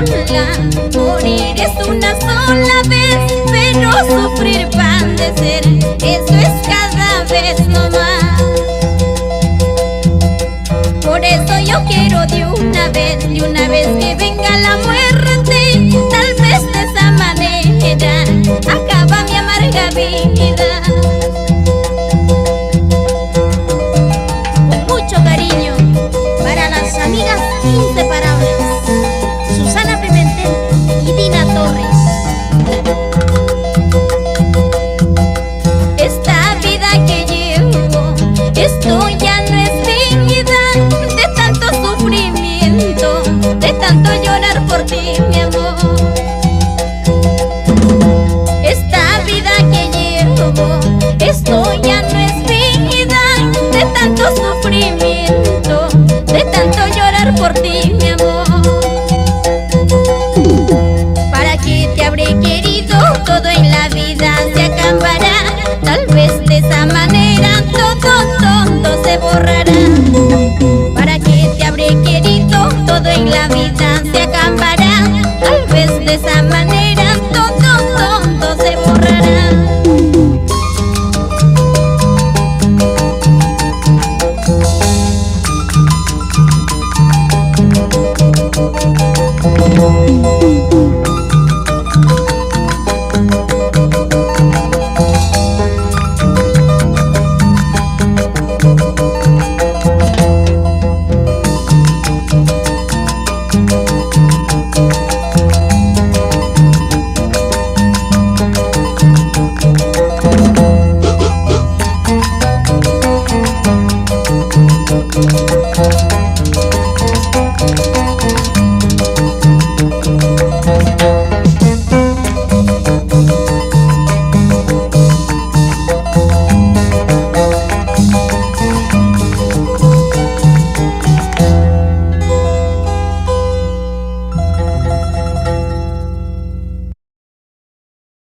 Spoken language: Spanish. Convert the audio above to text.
sola. Morir es una sola vez, pero sufrir padecer, eso es cada vez no más. Por eso yo quiero de una vez que venga la muerte. Tal vez de esa manera acaba mi amarga vida. Con mucho cariño para las amigas inseparables Susana Pimentel y Dina Torres. Esta vida que llevo, esto ya no es vida, de tanto sufrimiento, de tanto llorar por ti, mi amor. Esta vida que llevo, esto ya no es vida, de tanto sufrimiento, de tanto llorar por ti, mi amor. ¿Para qué te habré querido? Todo en la vida se acabará. Tal vez de esa manera todo se borrará. ¿Para qué te habré querido? Todo en la vida se acabará. Tal vez de esa manera